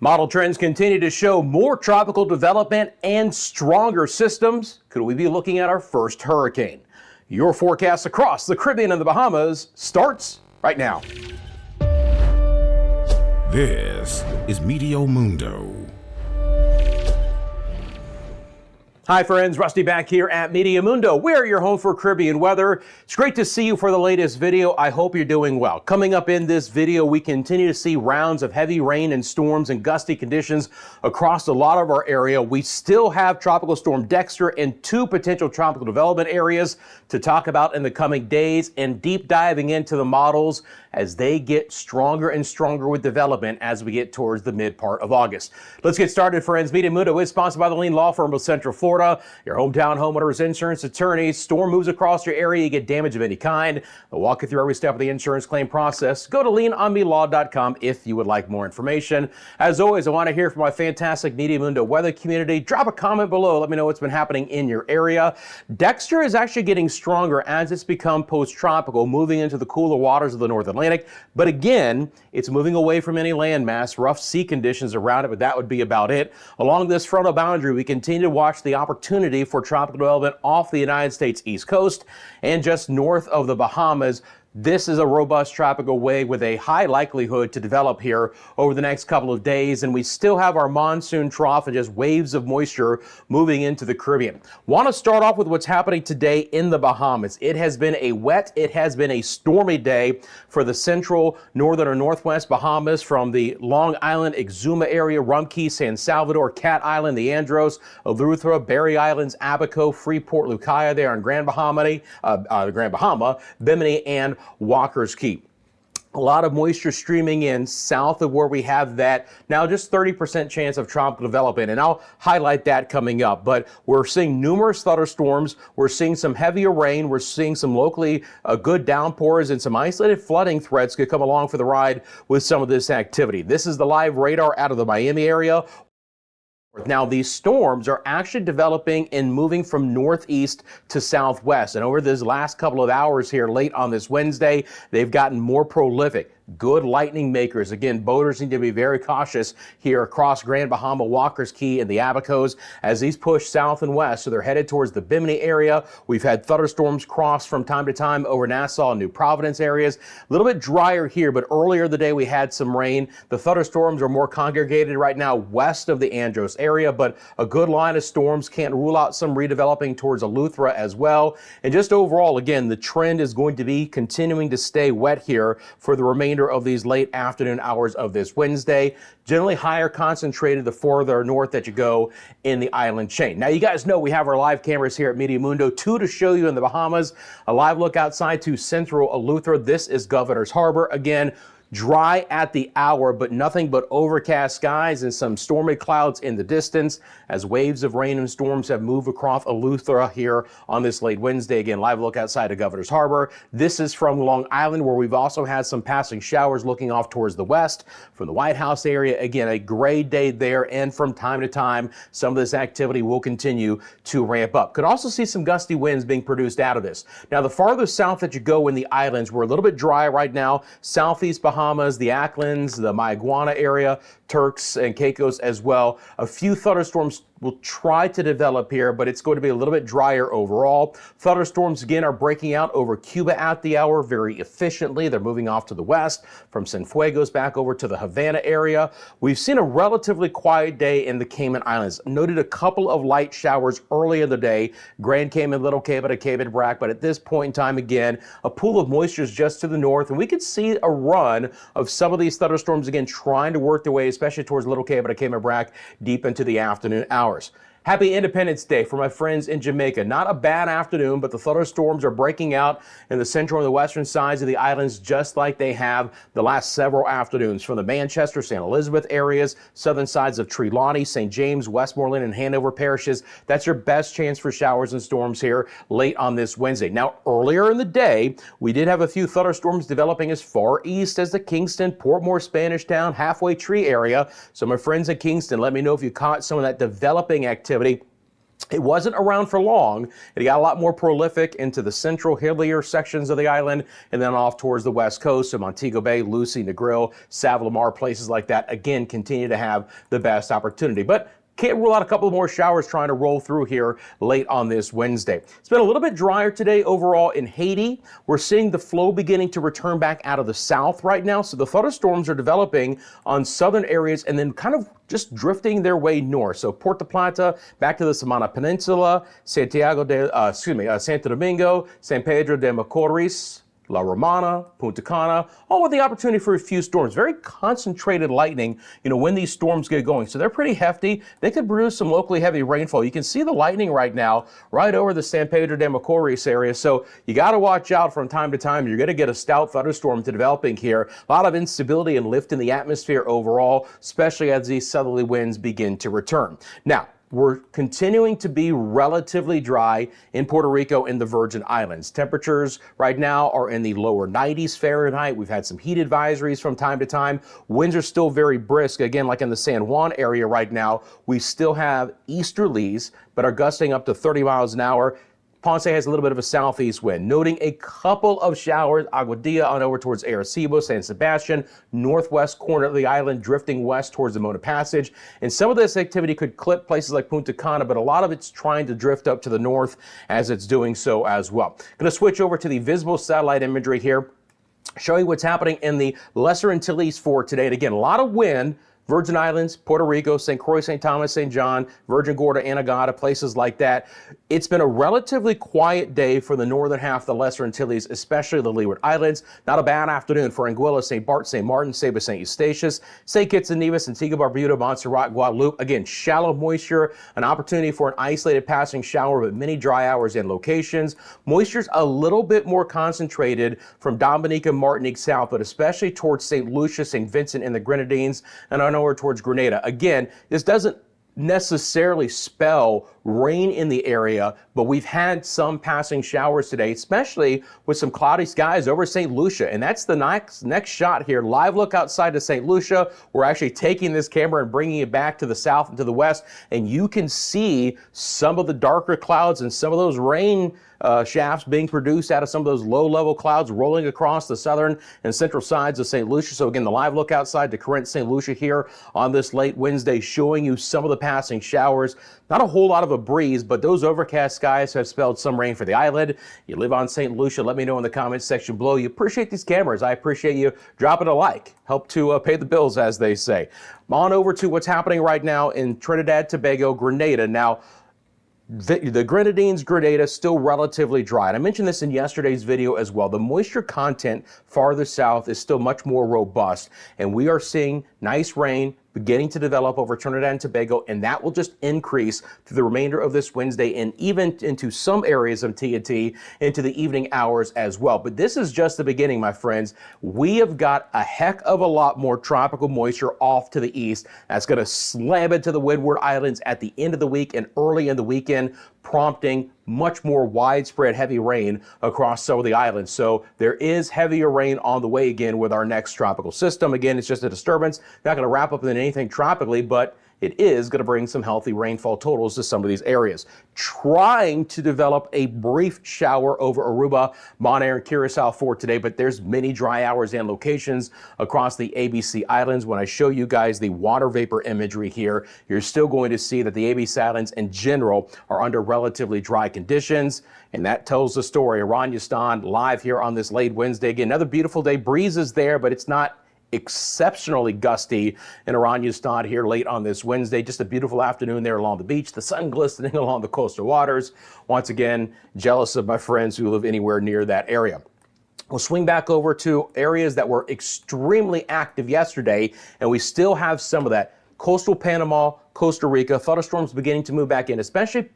Model trends continue to show more tropical development and stronger systems. Could we be looking at our first hurricane? Your forecast across the Caribbean and the Bahamas starts right now. This is Meteo Mundo. Hi friends, Rusty back here at Meteo Mundo. We're your home for Caribbean weather. It's great to see you for the latest video. I hope you're doing well. Coming up in this video, we continue to see rounds of heavy rain and storms and gusty conditions across a lot of our area. We still have Tropical Storm Dexter and two potential tropical development areas to talk about in the coming days, and deep diving into the models as they get stronger and stronger with development as we get towards the mid part of August. Let's get started, friends. Meteo Mundo is sponsored by the Lean Law Firm of Central Florida, your hometown homeowners insurance attorney. Storm moves across your area, you get damage of any kind. They'll walk you through every step of the insurance claim process. Go to leanonmelaw.com if you would like more information. As always, I want to hear from my fantastic Meteo Mundo weather community. Drop a comment below. Let me know what's been happening in your area. Dexter is actually getting stronger as it's become post-tropical, moving into the cooler waters of the North Atlantic. But again, it's moving away from any landmass, rough sea conditions around it, but that would be about it. Along this frontal boundary, we continue to watch the opportunity for tropical development off the United States East Coast and just north of the Bahamas. This is a robust tropical wave with a high likelihood to develop here over the next couple of days, and we still have our monsoon trough and just waves of moisture moving into the Caribbean. Want to start off with what's happening today in the Bahamas. It has been a wet, it has been a stormy day for the central, northern, or northwest Bahamas, from the Long Island, Exuma area, Rum Cay, San Salvador, Cat Island, the Andros, Eleuthera, Berry Islands, Abaco, Freeport, Lucaya there on Grand Bahama, Bimini, and Walker's Key. A lot of moisture streaming in south of where we have that now just 30% chance of tropical development, and I'll highlight that coming up. But we're seeing numerous thunderstorms, we're seeing some heavier rain, we're seeing some locally good downpours, and some isolated flooding threats could come along for the ride with some of this activity. This is the live radar out of the Miami area. Now, these storms are actually developing and moving from northeast to southwest. And over this last couple of hours here late on this Wednesday, they've gotten more prolific. Good lightning makers. Again, boaters need to be very cautious here across Grand Bahama, Walker's Key, and the Abacos as these push south and west. So they're headed towards the Bimini area. We've had thunderstorms cross from time to time over Nassau and New Providence areas. A little bit drier here, but earlier in the day we had some rain. The thunderstorms are more congregated right now west of the Andros area, but a good line of storms. Can't rule out some redeveloping towards Eleuthera as well. And just overall, again, the trend is going to be continuing to stay wet here for the remainder of these late afternoon hours of this Wednesday. Generally higher concentrated the further north that you go in the island chain. Now, you guys know we have our live cameras here at Meteo Mundo, two to show you in the Bahamas. A live look outside to central Eleuthera. This is Governor's Harbor. Again, dry at the hour, but nothing but overcast skies and some stormy clouds in the distance as waves of rain and storms have moved across Eleuthera here on this late Wednesday. Again, live look outside of Governor's Harbor. This is from Long Island, where we've also had some passing showers looking off towards the west from the White House area. Again, a gray day there, and from time to time, some of this activity will continue to ramp up. Could also see some gusty winds being produced out of this. Now, the farther south that you go in the islands, we're a little bit dry right now. Southeast Bahamas, the Acklins, the Mayaguana area, Turks and Caicos as well. A few thunderstorms will try to develop here, but it's going to be a little bit drier overall. Thunderstorms again are breaking out over Cuba at the hour very efficiently. They're moving off to the west from Cienfuegos back over to the Havana area. We've seen a relatively quiet day in the Cayman Islands. Noted a couple of light showers early in the day, Grand Cayman, Little Cayman, and Cayman Brac, but at this point in time, again, a pool of moisture is just to the north, and we could see a run of some of these thunderstorms again trying to work their way, especially towards Little Cayman and Cayman Brac, deep into the afternoon hours. Happy Independence Day for my friends in Jamaica. Not a bad afternoon, but the thunderstorms are breaking out in the central and the western sides of the islands just like they have the last several afternoons from the Manchester, St. Elizabeth areas, southern sides of Trelawney, St. James, Westmoreland, and Hanover parishes. That's your best chance for showers and storms here late on this Wednesday. Now, earlier in the day, we did have a few thunderstorms developing as far east as the Kingston, Portmore, Spanish Town, Halfway Tree area. So my friends in Kingston, let me know if you caught some of that developing activity It wasn't around for long. It got a lot more prolific into the central, hillier sections of the island, and then off towards the west coast of Montego Bay, Lucy, Negril, Savlamar, places like that, again, continue to have the best opportunity. But can't rule out a couple more showers trying to roll through here late on this Wednesday. It's been a little bit drier today overall in Haiti. We're seeing the flow beginning to return back out of the south right now. So the thunderstorms are developing on southern areas and then kind of just drifting their way north. So Puerto Plata, back to the Samana Peninsula, Santo Domingo, San Pedro de Macorís, La Romana, Punta Cana, all with the opportunity for a few storms. Very concentrated lightning, when these storms get going. So they're pretty hefty. They could produce some locally heavy rainfall. You can see the lightning right now, right over the San Pedro de Macorís area. So you got to watch out from time to time. You're going to get a stout thunderstorm developing here. A lot of instability and lift in the atmosphere overall, especially as these southerly winds begin to return. Now, we're continuing to be relatively dry in Puerto Rico and the Virgin Islands. Temperatures right now are in the lower 90s Fahrenheit. We've had some heat advisories from time to time. Winds are still very brisk. Again, like in the San Juan area right now, we still have easterlies, but are gusting up to 30 miles an hour. Ponce has a little bit of a southeast wind, noting a couple of showers, Aguadilla on over towards Arecibo, San Sebastian, northwest corner of the island, drifting west towards the Mona Passage. And some of this activity could clip places like Punta Cana, but a lot of it's trying to drift up to the north as it's doing so as well. Going to switch over to the visible satellite imagery here, show you what's happening in the Lesser Antilles for today. And again, a lot of wind. Virgin Islands, Puerto Rico, St. Croix, St. Thomas, St. John, Virgin Gorda, Anegada, places like that. It's been a relatively quiet day for the northern half of the Lesser Antilles, especially the Leeward Islands. Not a bad afternoon for Anguilla, St. Bart, St. Martin, Saba, St. Eustatius, St. Kitts and Nevis, Antigua, Barbuda, Montserrat, Guadeloupe. Again, shallow moisture, an opportunity for an isolated passing shower, but many dry hours and locations. Moisture's a little bit more concentrated from Dominica, Martinique south, but especially towards St. Lucia, St. Vincent, and the Grenadines, and on over towards Grenada. Again, this doesn't necessarily spell rain in the area, but we've had some passing showers today, especially with some cloudy skies over St. Lucia. And that's the next shot here. Live look outside of St. Lucia. We're actually taking this camera and bringing it back to the south and to the west, and you can see some of the darker clouds and some of those rain shafts being produced out of some of those low-level clouds rolling across the southern and central sides of St. Lucia. So again, the live look outside to Corinth, St. Lucia here on this late Wednesday, showing you some of the passing showers. Not a whole lot of a breeze, but those overcast skies have spelled some rain for the island. You live on St. Lucia, let me know in the comments section below. You appreciate these cameras. I appreciate you dropping a like. Help to pay the bills, as they say. On over to what's happening right now in Trinidad, Tobago, Grenada. Now, the Grenadines, Grenada, still relatively dry. And I mentioned this in yesterday's video as well. The moisture content farther south is still much more robust, and we are seeing nice rain beginning to develop over Trinidad and Tobago, and that will just increase through the remainder of this Wednesday and even into some areas of TNT into the evening hours as well. But this is just the beginning, my friends. We have got a heck of a lot more tropical moisture off to the east. That's going to slam into the Windward Islands at the end of the week and early in the weekend, prompting much more widespread heavy rain across some of the islands. So there is heavier rain on the way again with our next tropical system. Again, it's just a disturbance. Not going to wrap up in anything tropically, but it is going to bring some healthy rainfall totals to some of these areas. Trying to develop a brief shower over Aruba, Bonaire, and Curacao for today, but there's many dry hours and locations across the ABC Islands. When I show you guys the water vapor imagery here, you're still going to see that the ABC Islands in general are under relatively dry conditions, and that tells the story. Oranjestad live here on this late Wednesday. Again, another beautiful day. Breeze is there, but it's not exceptionally gusty in Oranjestad here late on this Wednesday. Just a beautiful afternoon there along the beach, the sun glistening along the coastal waters. Once again, jealous of my friends who live anywhere near that area. We'll swing back over to areas that were extremely active yesterday, and we still have some of that. Coastal Panama, Costa Rica, thunderstorms beginning to move back in, especially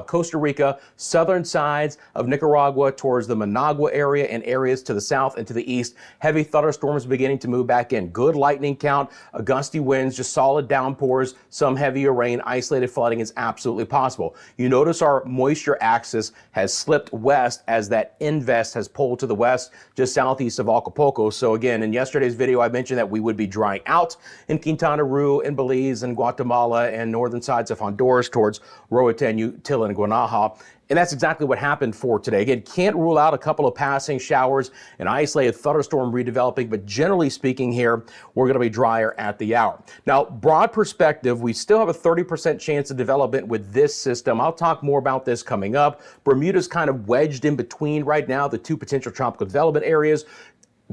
Costa Rica, southern sides of Nicaragua towards the Managua area and areas to the south and to the east. Heavy thunderstorms beginning to move back in. Good lightning count, gusty winds, just solid downpours, some heavier rain, isolated flooding is absolutely possible. You notice our moisture axis has slipped west as that invest has pulled to the west, just southeast of Acapulco. So again, in yesterday's video, I mentioned that we would be drying out in Quintana Roo and Belize and Guatemala and northern sides of Honduras towards Roatan, Till, and Guanaja. And that's exactly what happened for today. Again, can't rule out a couple of passing showers, an isolated thunderstorm redeveloping, but generally speaking here, we're going to be drier at the hour. Now, broad perspective, we still have a 30% chance of development with this system. I'll talk more about this coming up. Bermuda's kind of wedged in between right now, the two potential tropical development areas.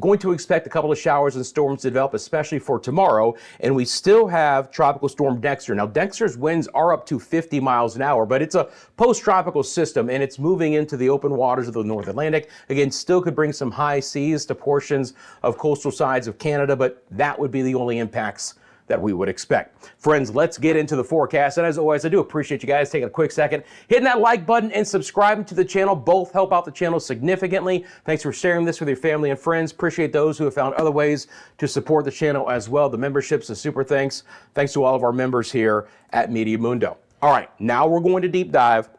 Going to expect a couple of showers and storms to develop, especially for tomorrow. And we still have Tropical Storm Dexter. Now, Dexter's winds are up to 50 miles an hour, but it's a post-tropical system, and it's moving into the open waters of the North Atlantic. Again, still could bring some high seas to portions of coastal sides of Canada, but that would be the only impacts that we would expect. Friends, let's get into the forecast. And as always, I do appreciate you guys taking a quick second, hitting that like button and subscribing to the channel. Both help out the channel significantly. Thanks for sharing this with your family and friends. Appreciate those who have found other ways to support the channel as well. The memberships, a super thanks. Thanks to all of our members here at Meteo Mundo. All right, now we're going to deep dive.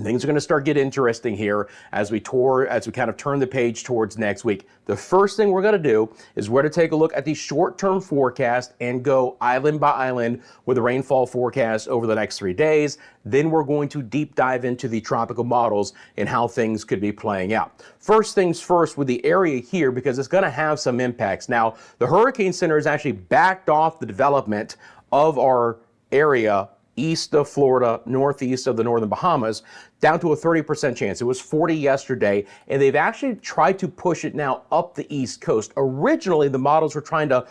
Things are going to start getting interesting here as we kind of turn the page towards next week. The first thing we're going to do is we're going to take a look at the short-term forecast and go island by island with the rainfall forecast over the next 3 days. Then we're going to deep dive into the tropical models and how things could be playing out. First things first with the area here, because it's going to have some impacts. Now, the Hurricane Center has actually backed off the development of our area east of Florida, northeast of the northern Bahamas, down to a 30% chance. It was 40 yesterday, and they've actually tried to push it now up the east coast. Originally, the models were trying to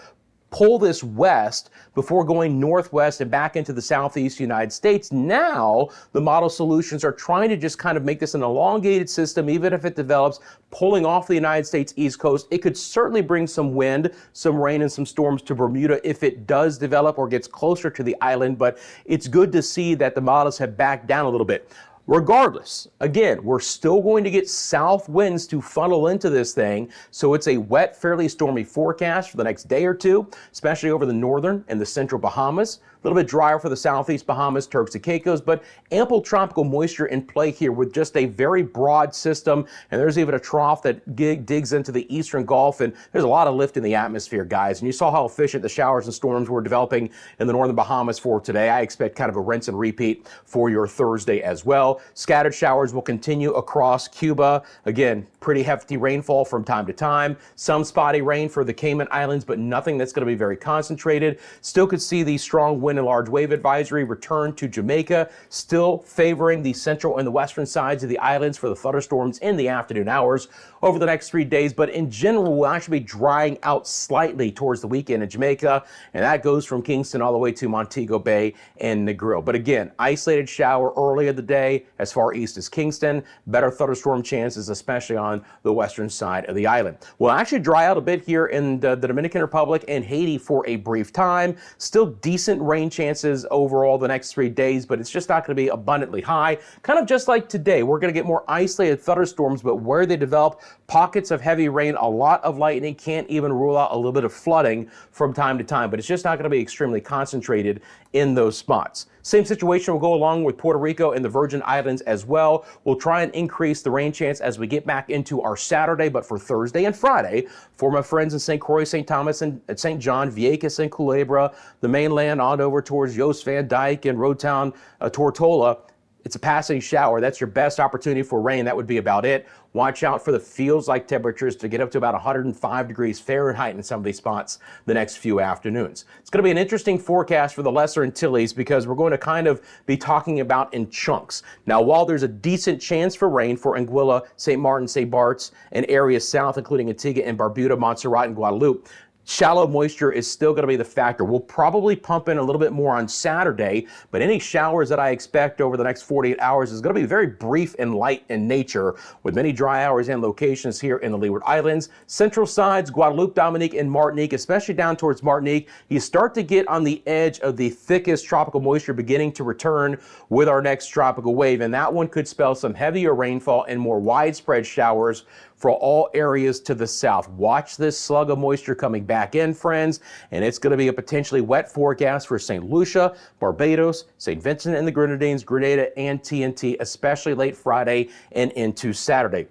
pull this west before going northwest and back into the southeast United States. Now, the model solutions are trying to just kind of make this an elongated system, even if it develops, pulling off the United States east coast. It could certainly bring some wind, some rain, and some storms to Bermuda if it does develop or gets closer to the island, but it's good to see that the models have backed down a little bit. Regardless, again, we're still going to get south winds to funnel into this thing, so it's a wet, fairly stormy forecast for the next day or two, especially over the northern and the central Bahamas. A little bit drier for the southeast Bahamas, Turks and Caicos, but ample tropical moisture in play here with just a very broad system. And there's even a trough that digs into the eastern Gulf, and there's a lot of lift in the atmosphere, guys. And you saw how efficient the showers and storms were developing in the northern Bahamas for today. I expect kind of a rinse and repeat for your Thursday as well. Scattered showers will continue across Cuba. Again, pretty hefty rainfall from time to time. Some spotty rain for the Cayman Islands, but nothing that's going to be very concentrated. Still could see the strong wind and large wave advisory return to Jamaica, still favoring the central and the western sides of the islands for the thunderstorms in the afternoon hours over the next 3 days. But in general, we'll actually be drying out slightly towards the weekend in Jamaica, and that goes from Kingston all the way to Montego Bay and Negril. But again, isolated shower early in the day as far east as Kingston, better thunderstorm chances, especially on the western side of the island. We'll actually dry out a bit here in the Dominican Republic and Haiti for a brief time. Still decent rain chances overall the next 3 days, but it's just not going to be abundantly high. Kind of just like today, we're going to get more isolated thunderstorms, but where they develop, pockets of heavy rain, a lot of lightning, can't even rule out a little bit of flooding from time to time, but it's just not going to be extremely concentrated in those spots. Same situation will go along with Puerto Rico and the Virgin Islands as well. We'll try and increase the rain chance as we get back into our Saturday, but for Thursday and Friday, for my friends in St. Croix, St. Thomas, and St. John, Vieques and Culebra, the mainland on over towards Yost Van Dyke and Roadtown, Tortola, it's a passing shower. That's your best opportunity for rain. That would be about it. Watch out for the feels-like temperatures to get up to about 105 degrees Fahrenheit in some of these spots the next few afternoons. It's going to be an interesting forecast for the Lesser Antilles because we're going to kind of be talking about in chunks. Now, while there's a decent chance for rain for Anguilla, St. Martin, St. Bart's, and areas south, including Antigua and Barbuda, Montserrat, and Guadeloupe, shallow moisture is still going to be the factor. We'll probably pump in a little bit more on Saturday, but any showers that I expect over the next 48 hours is going to be very brief and light in nature, with many dry hours and locations here in the Leeward Islands. Central sides, Guadeloupe, Dominique, and Martinique, especially down towards Martinique, you start to get on the edge of the thickest tropical moisture beginning to return with our next tropical wave, and that one could spell some heavier rainfall and more widespread showers for all areas to the south. Watch this slug of moisture coming back in, friends, and it's going to be a potentially wet forecast for St. Lucia, Barbados, St. Vincent and the Grenadines, Grenada, and TNT, especially late Friday and into Saturday.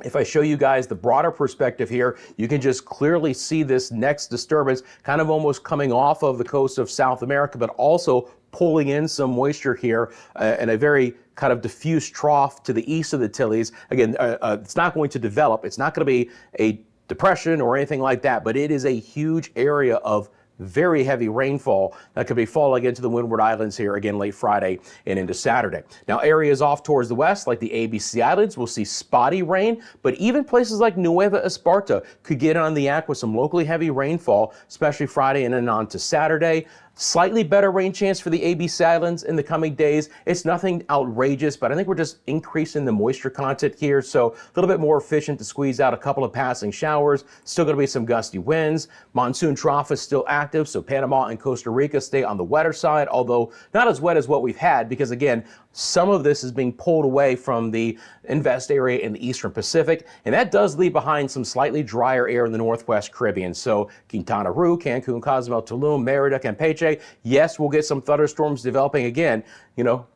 If I show you guys the broader perspective here, you can just clearly see this next disturbance kind of almost coming off of the coast of South America, but also pulling in some moisture here in a very kind of diffuse trough to the east of the Antilles. Again, it's not going to develop. It's not going to be a depression or anything like that, but it is a huge area of very heavy rainfall that could be falling into the Windward Islands here again late Friday and into Saturday. Now, areas off towards the west, like the ABC Islands, will see spotty rain, but even places like Nueva Esparta could get on the act with some locally heavy rainfall, especially Friday and then on to Saturday. Slightly better rain chance for the ABC Islands in the coming days. It's nothing outrageous, but I think we're just increasing the moisture content here, so a little bit more efficient to squeeze out a couple of passing showers. Still going to be some gusty winds. Monsoon trough is still active, so Panama and Costa Rica stay on the wetter side, although not as wet as what we've had, because again, some of this is being pulled away from the invest area in the eastern Pacific, and that does leave behind some slightly drier air in the northwest Caribbean. So Quintana Roo, Cancun, Cozumel, Tulum, Merida, Campeche. Yes, we'll get some thunderstorms developing again. You know,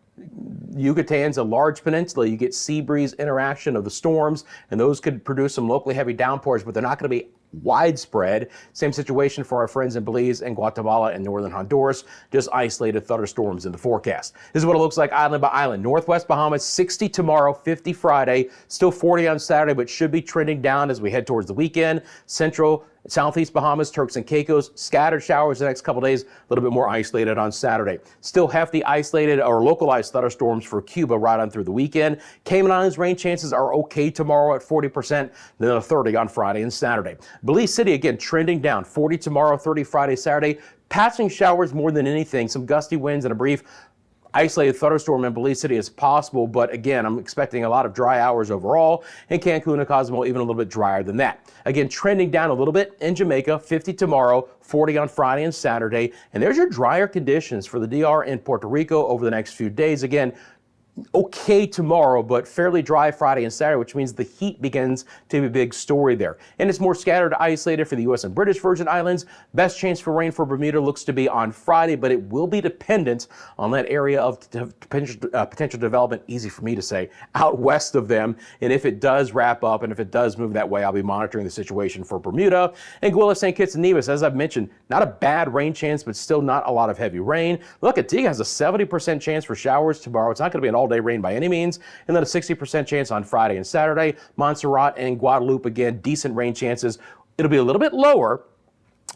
Yucatan's a large peninsula. You get sea breeze interaction of the storms, and those could produce some locally heavy downpours, but they're not going to be widespread. Same situation for our friends in Belize and Guatemala and northern Honduras, just isolated thunderstorms in the forecast. This is what it looks like island by island. Northwest Bahamas, 60 tomorrow, 50 Friday, still 40 on Saturday, but should be trending down as we head towards the weekend. Central Southeast Bahamas, Turks and Caicos, scattered showers the next couple days, a little bit more isolated on Saturday. Still hefty isolated or localized thunderstorms for Cuba right on through the weekend. Cayman Islands rain chances are okay tomorrow at 40%, then a 30 on Friday and Saturday. Belize City, again, trending down, 40 tomorrow, 30 Friday, Saturday. Passing showers more than anything, some gusty winds and a brief isolated thunderstorm in Belize City is possible, but again, I'm expecting a lot of dry hours overall. In Cancun and Cozumel, even a little bit drier than that. Again, trending down a little bit in Jamaica, 50 tomorrow, 40 on Friday and Saturday. And there's your drier conditions for the DR and Puerto Rico over the next few days. Again, okay tomorrow, but fairly dry Friday and Saturday, which means the heat begins to be a big story there. And it's more scattered, isolated for the U.S. and British Virgin Islands. Best chance for rain for Bermuda looks to be on Friday, but it will be dependent on that area of potential development, easy for me to say, out west of them. And if it does wrap up and if it does move that way, I'll be monitoring the situation for Bermuda. Anguilla, St. Kitts and Nevis, as I've mentioned, not a bad rain chance, but still not a lot of heavy rain. Look, Antigua has a 70% chance for showers tomorrow. It's not going to be an all-day rain by any means, and then a 60% chance on Friday and Saturday. Montserrat and Guadeloupe, again, decent rain chances. It'll be a little bit lower,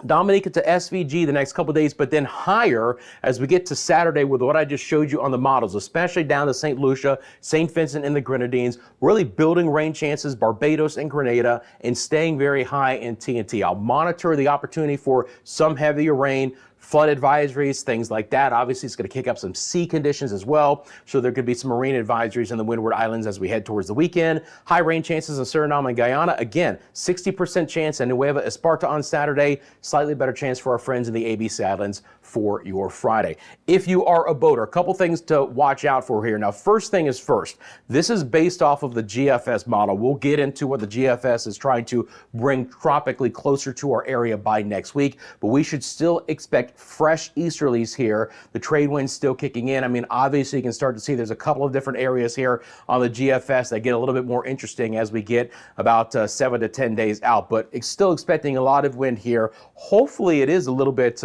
Dominica to SVG the next couple of days, but then higher as we get to Saturday with what I just showed you on the models, especially down to St. Lucia, St. Vincent and the Grenadines, really building rain chances, Barbados and Grenada, and staying very high in TNT. I'll monitor the opportunity for some heavier rain, flood advisories, things like that. Obviously, it's going to kick up some sea conditions as well. So there could be some marine advisories in the Windward Islands as we head towards the weekend. High rain chances in Suriname and Guyana. Again, 60% chance in Nueva Esparta on Saturday. Slightly better chance for our friends in the ABC Islands for your Friday. If you are a boater, a couple things to watch out for here. Now, first thing is first, this is based off of the GFS model. We'll get into what the GFS is trying to bring tropically closer to our area by next week, but we should still expect fresh easterlies here. The trade wind's still kicking in. I mean, obviously you can start to see there's a couple of different areas here on the GFS that get a little bit more interesting as we get about 7 to 10 days out, but it's still expecting a lot of wind here. Hopefully it is a little bit,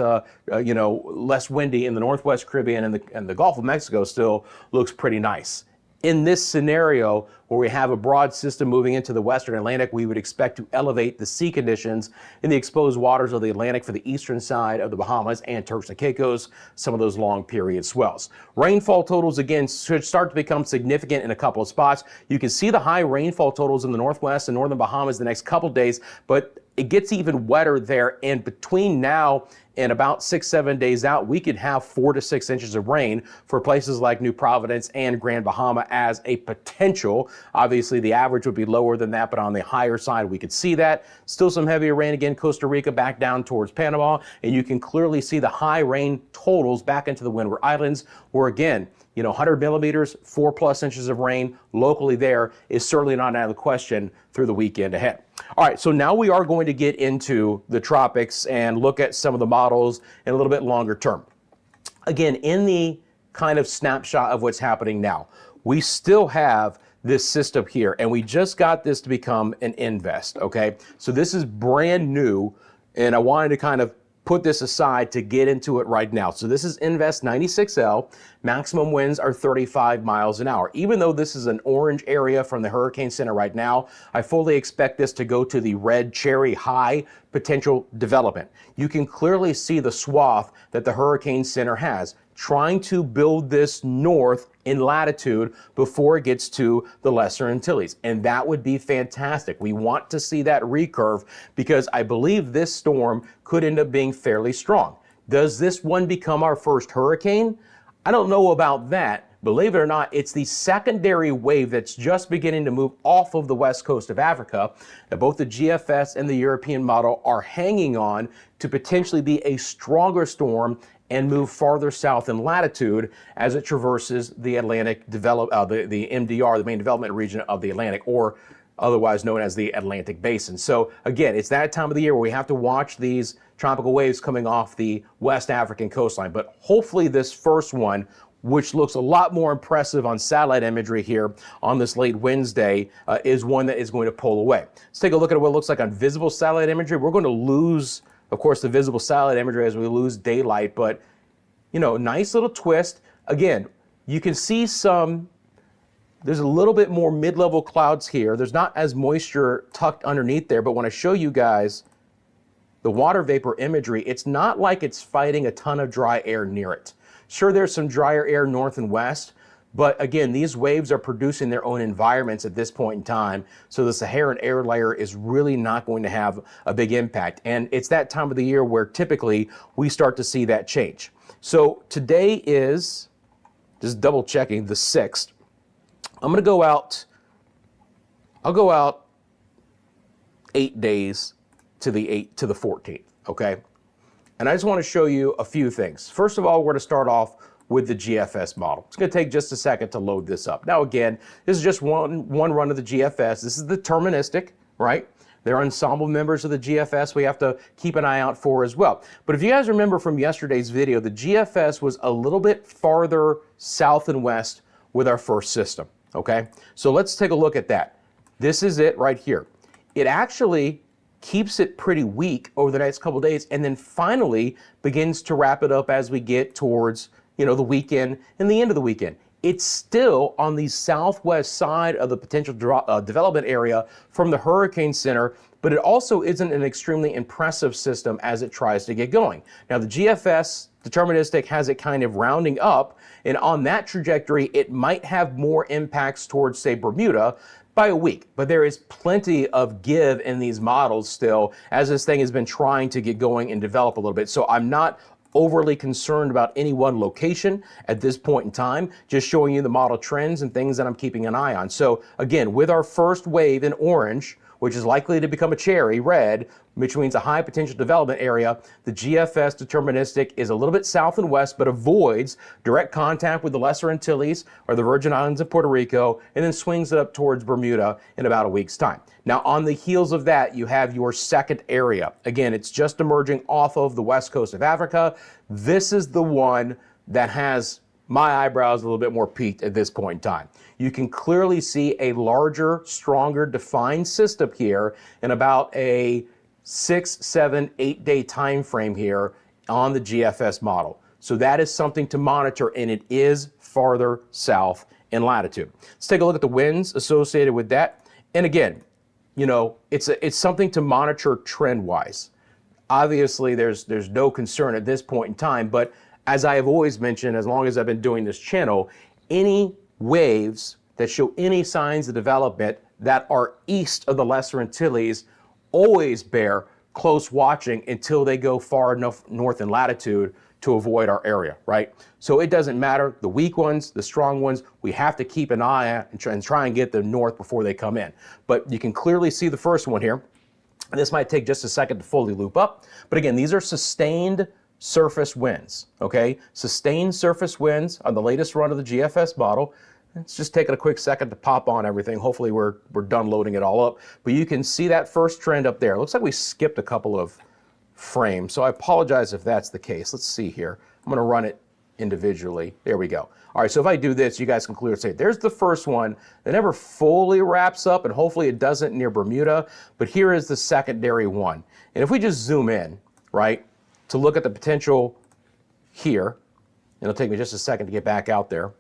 less windy in the Northwest Caribbean, and the Gulf of Mexico still looks pretty nice. In this scenario, where we have a broad system moving into the Western Atlantic, we would expect to elevate the sea conditions in the exposed waters of the Atlantic for the eastern side of the Bahamas and Turks and Caicos, some of those long period swells. Rainfall totals, again, should start to become significant in a couple of spots. You can see the high rainfall totals in the Northwest and Northern Bahamas the next couple days, but it gets even wetter there, and between now and about 6-7 days out, we could have 4 to 6 inches of rain for places like New Providence and Grand Bahama as a potential. Obviously, the average would be lower than that, but on the higher side, we could see that. Still some heavier rain again, Costa Rica back down towards Panama, and you can clearly see the high rain totals back into the Windward Islands, where again, 100 millimeters, 4+ inches of rain locally there is certainly not out of the question through the weekend ahead. All right, so now we are going to get into the tropics and look at some of the models in a little bit longer term. Again, in the kind of snapshot of what's happening now, we still have this system here, and we just got this to become an invest, okay? So this is brand new, and I wanted to kind of put this aside to get into it right now. So this is Invest 96L. Maximum winds are 35 miles an hour. Even though this is an orange area from the Hurricane Center right now, I fully expect this to go to the red cherry high potential development. You can clearly see the swath that the Hurricane Center has, trying to build this north in latitude before it gets to the Lesser Antilles. And that would be fantastic. We want to see that recurve because I believe this storm could end up being fairly strong. Does this one become our first hurricane? I don't know about that. Believe it or not, it's the secondary wave that's just beginning to move off of the west coast of Africa that both the GFS and the European model are hanging on to potentially be a stronger storm and move farther south in latitude as it traverses the Atlantic the MDR, the main development region of the Atlantic, or otherwise known as the Atlantic Basin. So again, it's that time of the year where we have to watch these tropical waves coming off the West African coastline. But hopefully this first one, which looks a lot more impressive on satellite imagery here on this late Wednesday, is one that is going to pull away. Let's take a look at what it looks like on visible satellite imagery. We're going to lose, of course, the visible satellite imagery as we lose daylight, but you know, nice little twist. Again, you can see there's a little bit more mid-level clouds here. There's not as moisture tucked underneath there, but when I show you guys the water vapor imagery, it's not like it's fighting a ton of dry air near it. Sure, there's some drier air north and west, but again, these waves are producing their own environments at this point in time, so the Saharan air layer is really not going to have a big impact. And it's that time of the year where typically we start to see that change. So today is, just double checking, the 6th. I'm going to go out, I'll go out 8 days to the 14th, okay? And I just want to show you a few things. First of all, we're going to start off with the GFS model. It's going to take just a second to load this up. Now again, this is just one run of the GFS. This is the deterministic, right? There are ensemble members of the GFS we have to keep an eye out for as well. But if you guys remember from yesterday's video, the GFS was a little bit farther south and west with our first system, okay? So let's take a look at that. This is it right here. It actually keeps it pretty weak over the next couple of days and then finally begins to wrap it up as we get towards, you know, the weekend and the end of the weekend. It's still on the southwest side of the potential development area from the Hurricane Center, but it also isn't an extremely impressive system as it tries to get going. Now the GFS deterministic has it kind of rounding up, and on that trajectory, it might have more impacts towards, say, Bermuda by a week, but there is plenty of give in these models still as this thing has been trying to get going and develop a little bit. So I'm not overly concerned about any one location at this point in time, just showing you the model trends and things that I'm keeping an eye on. So again, with our first wave in orange, which is likely to become a cherry red, which means a high potential development area, the GFS deterministic is a little bit south and west, but avoids direct contact with the Lesser Antilles or the Virgin Islands of Puerto Rico, and then swings it up towards Bermuda in about a week's time. Now, on the heels of that, you have your second area. Again, it's just emerging off of the west coast of Africa. This is the one that has my eyebrows a little bit more peaked at this point in time. You can clearly see a larger, stronger, defined system here in about a 6, 7, 8 day time frame here on the GFS model. So that is something to monitor, and it is farther south in latitude. Let's take a look at the winds associated with that. And again, you know, it's something to monitor trend-wise. Obviously, there's no concern at this point in time, but as I have always mentioned, as long as I've been doing this channel, any waves that show any signs of development that are east of the Lesser Antilles always bear close watching until they go far enough north in latitude to avoid our area, right? So it doesn't matter, the weak ones, the strong ones, we have to keep an eye on and try and get them north before they come in. But you can clearly see the first one here. This might take just a second to fully loop up. But again, these are sustained surface winds, okay? Sustained surface winds on the latest run of the GFS model. It's just taking a quick second to pop on everything. Hopefully we're done loading it all up. But you can see that first trend up there. It looks like we skipped a couple of frames, so I apologize if that's the case. Let's see here. I'm gonna run it individually. There we go. All right, so if I do this, you guys can clearly see, there's the first one that never fully wraps up, and hopefully it doesn't near Bermuda, but here is the secondary one. And if we just zoom in, right, to look at the potential here. It'll take me just a second to get back out there.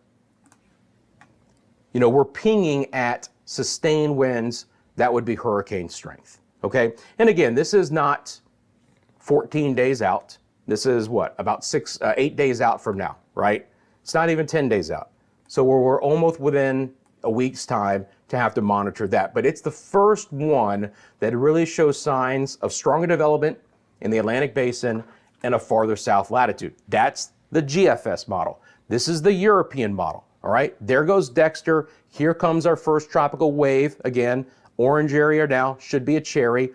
You know, we're pinging at sustained winds that would be hurricane strength, okay? And again, this is not 14 days out. This is what, about 8 days out from now, right? It's not even 10 days out. So we're almost within a week's time to have to monitor that. But it's the first one that really shows signs of stronger development in the Atlantic Basin and a farther south latitude. That's the GFS model. This is the European model, all right? There goes Dexter. Here comes our first tropical wave. Again, orange area now, should be a cherry.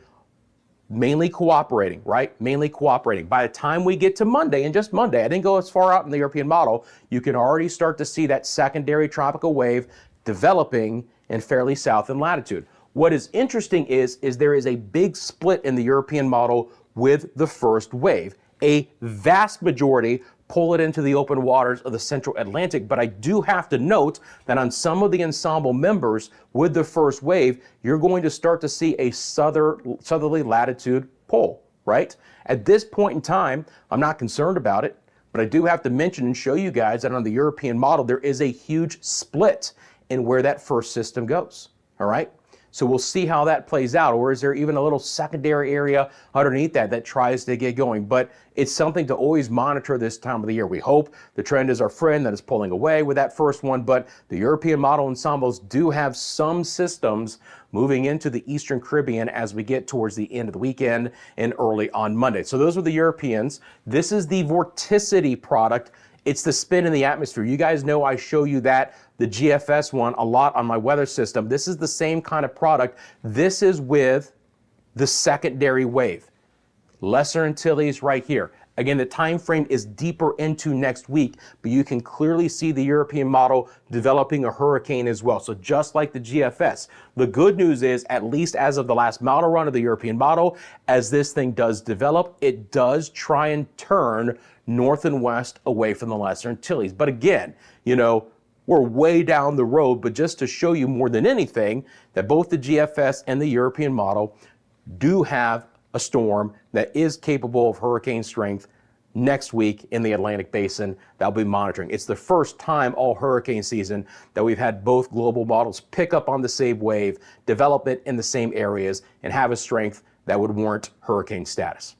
Mainly cooperating, right? Mainly cooperating. By the time we get to Monday, and just Monday, I didn't go as far out in the European model, you can already start to see that secondary tropical wave developing in fairly south in latitude. What is interesting is there is a big split in the European model with the first wave. A vast majority pull it into the open waters of the central Atlantic, but I do have to note that on some of the ensemble members with the first wave, you're going to start to see a southerly latitude pull, right? At this point in time, I'm not concerned about it, but I do have to mention and show you guys that on the European model, there is a huge split in where that first system goes, all right? So we'll see how that plays out, or is there even a little secondary area underneath that tries to get going? But it's something to always monitor this time of the year. We hope the trend is our friend that is pulling away with that first one, but the European model ensembles do have some systems moving into the Eastern Caribbean as we get towards the end of the weekend and early on Monday. So those are the Europeans. This is the vorticity product. It's the spin in the atmosphere. You guys know I show you that, the GFS one, a lot on my weather system. This is the same kind of product. This is with the secondary wave. Lesser Antilles right here. Again, the time frame is deeper into next week, but you can clearly see the European model developing a hurricane as well. So just like the GFS, the good news is, at least as of the last model run of the European model, as this thing does develop, it does try and turn north and west away from the Lesser Antilles. But again, you know, we're way down the road, but just to show you more than anything that both the GFS and the European model do have a storm that is capable of hurricane strength next week in the Atlantic Basin that we'll be monitoring. It's the first time all hurricane season that we've had both global models pick up on the same wave, develop it in the same areas, and have a strength that would warrant hurricane status.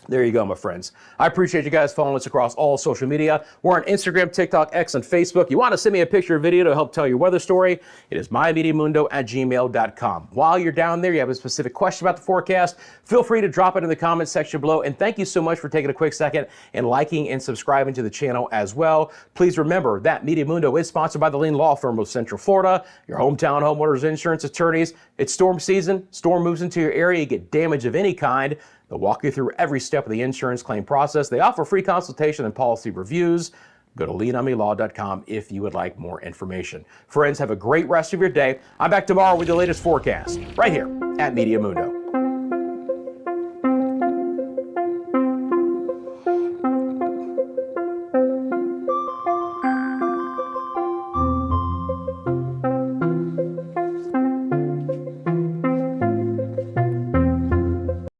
There you go, my friends. I appreciate you guys following us across all social media. We're on Instagram, TikTok, X, and Facebook. You want to send me a picture or video to help tell your weather story? It is myMediaMundo@gmail.com. While you're down there, you have a specific question about the forecast, feel free to drop it in the comments section below. And thank you so much for taking a quick second and liking and subscribing to the channel as well. Please remember that Meteo Mundo is sponsored by the Lean Law Firm of Central Florida, your hometown homeowners insurance attorneys. It's storm season. Storm moves into your area. You get damage of any kind. They'll walk you through every step of the insurance claim process. They offer free consultation and policy reviews. Go to leanomelaw.com if you would like more information. Friends, have a great rest of your day. I'm back tomorrow with the latest forecast right here at Meteo Mundo.